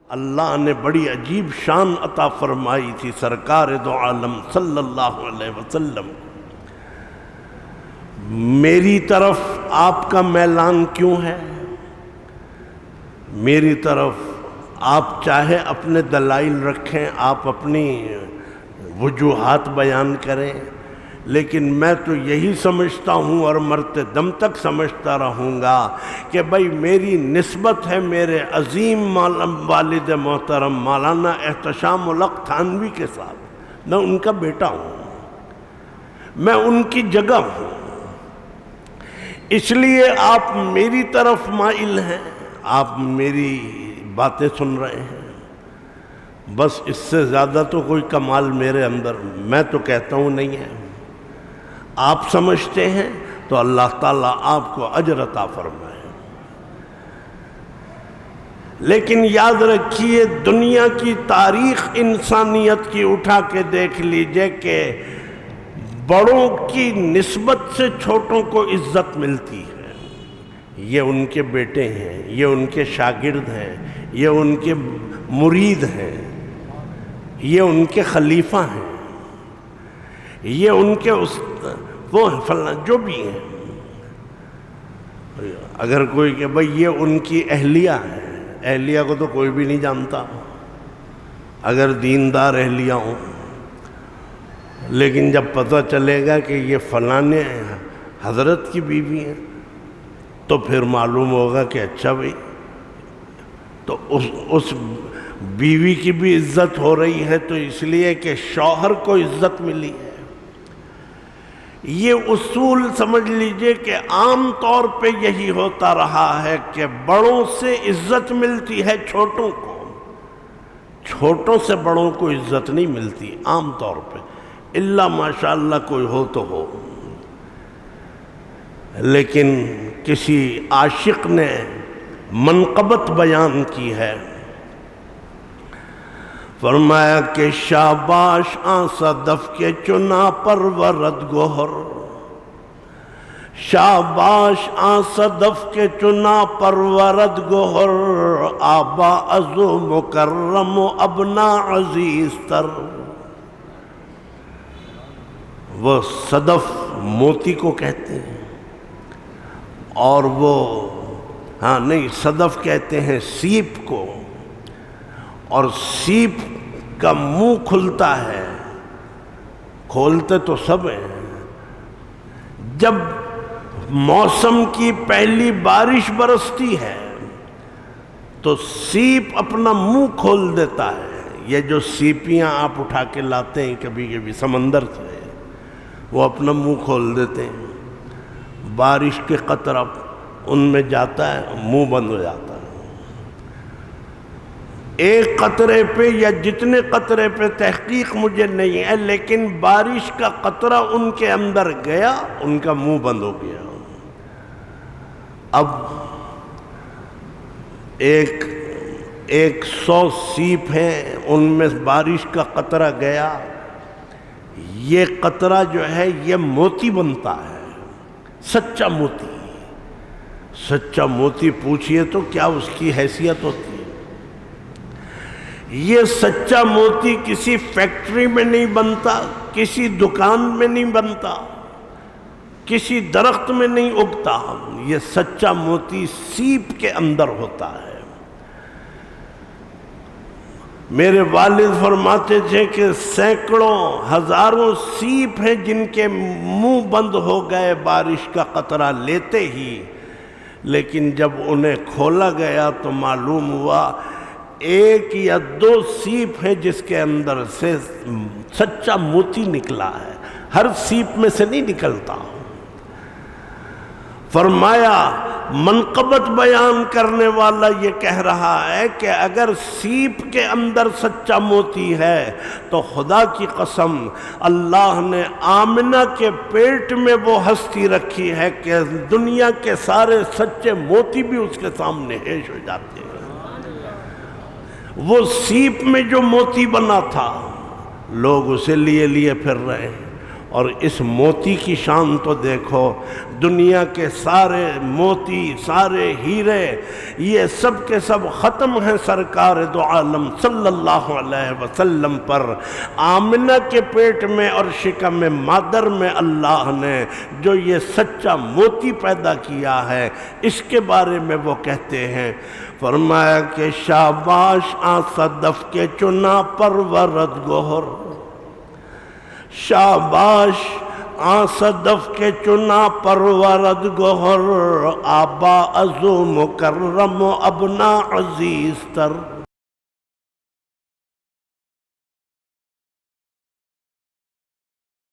اللہ نے بڑی عجیب شان عطا فرمائی تھی سرکار دو عالم صلی اللہ علیہ وسلم۔ میری طرف آپ کا میلان کیوں ہے؟ میری طرف آپ چاہے اپنے دلائل رکھیں، آپ اپنی وجوہات بیان کریں، لیکن میں تو یہی سمجھتا ہوں اور مرتے دم تک سمجھتا رہوں گا کہ بھائی میری نسبت ہے میرے عظیم والد محترم مولانا احتشام الحق تھانوی کے ساتھ۔ میں ان کا بیٹا ہوں، میں ان کی جگہ ہوں، اس لیے آپ میری طرف مائل ہیں، آپ میری باتیں سن رہے ہیں۔ بس اس سے زیادہ تو کوئی کمال میرے اندر میں تو کہتا ہوں نہیں ہے۔ آپ سمجھتے ہیں تو اللہ تعالیٰ آپ کو اجر عطا فرمائے۔ لیکن یاد رکھیے دنیا کی تاریخ انسانیت کی اٹھا کے دیکھ لیجئے کہ بڑوں کی نسبت سے چھوٹوں کو عزت ملتی ہے۔ یہ ان کے بیٹے ہیں، یہ ان کے شاگرد ہیں، یہ ان کے مرید ہیں، یہ ان کے خلیفہ ہیں، یہ ان کے وہ فلاں جو بھی ہیں۔ اگر کوئی کہ بھئی یہ ان کی اہلیہ ہے، اہلیہ کو تو کوئی بھی نہیں جانتا اگر دیندار اہلیہ ہوں، لیکن جب پتہ چلے گا کہ یہ فلانے حضرت کی بیوی ہیں تو پھر معلوم ہوگا کہ اچھا بھئی تو اس بیوی کی بھی عزت ہو رہی ہے تو اس لیے کہ شوہر کو عزت ملی ہے۔ یہ اصول سمجھ لیجئے کہ عام طور پہ یہی ہوتا رہا ہے کہ بڑوں سے عزت ملتی ہے چھوٹوں کو، چھوٹوں سے بڑوں کو عزت نہیں ملتی عام طور پہ، الا ماشاءاللہ کوئی ہو تو ہو۔ لیکن کسی عاشق نے منقبت بیان کی ہے، فرمایا کہ شاباش آن صدف کے چنا پرورد گوہر، شاباش آن صدف کے چنا پرورد گوہر، آبا ازو مکرم و ابنا عزیز تر۔ وہ صدف موتی کو کہتے ہیں، اور وہ نہیں صدف کہتے ہیں سیپ کو، اور سیپ کا منہ کھلتا ہے، کھولتے تو سب ہیں، جب موسم کی پہلی بارش برستی ہے تو سیپ اپنا منہ کھول دیتا ہے۔ یہ جو سیپیاں آپ اٹھا کے لاتے ہیں کبھی کبھی سمندر سے، وہ اپنا منہ کھول دیتے ہیں، بارش کے قطرہ ان میں جاتا ہے، منہ بند ہو جاتا ہے۔ ایک قطرے پہ یا جتنے قطرے پہ تحقیق مجھے نہیں ہے، لیکن بارش کا قطرہ ان کے اندر گیا، ان کا منہ بند ہو گیا۔ اب ایک 100 سیپ ہیں، ان میں بارش کا قطرہ گیا، یہ قطرہ جو ہے یہ موتی بنتا ہے، سچا موتی۔ سچا موتی پوچھئے تو کیا اس کی حیثیت ہوتی ہے؟ یہ سچا موتی کسی فیکٹری میں نہیں بنتا، کسی دکان میں نہیں بنتا، کسی درخت میں نہیں اگتا، یہ سچا موتی سیپ کے اندر ہوتا ہے۔ میرے والد فرماتے تھے کہ سینکڑوں ہزاروں سیپ ہیں جن کے منہ بند ہو گئے بارش کا قطرہ لیتے ہی، لیکن جب انہیں کھولا گیا تو معلوم ہوا 1 یا 2 سیپ ہیں جس کے اندر سے سچا موتی نکلا ہے، ہر سیپ میں سے نہیں نکلتا۔ فرمایا منقبت بیان کرنے والا یہ کہہ رہا ہے کہ اگر سیپ کے اندر سچا موتی ہے تو خدا کی قسم اللہ نے آمنہ کے پیٹ میں وہ ہستی رکھی ہے کہ دنیا کے سارے سچے موتی بھی اس کے سامنے ہیش ہو جاتے ہیں۔ وہ سیپ میں جو موتی بنا تھا لوگ اسے لیے پھر رہے ہیں، اور اس موتی کی شان تو دیکھو، دنیا کے سارے موتی، سارے ہیرے، یہ سب کے سب ختم ہیں سرکار دو عالم صلی اللہ علیہ وسلم پر۔ آمنہ کے پیٹ میں اور شکم مادر میں اللہ نے جو یہ سچا موتی پیدا کیا ہے، اس کے بارے میں وہ کہتے ہیں، فرمایا کہ شاباش آن صدف کے چنا پرورد گوہر، شاباش آن صدف کے چنا پرورد گوہر، آبا ازو مکرم و ابنا عزیز تر۔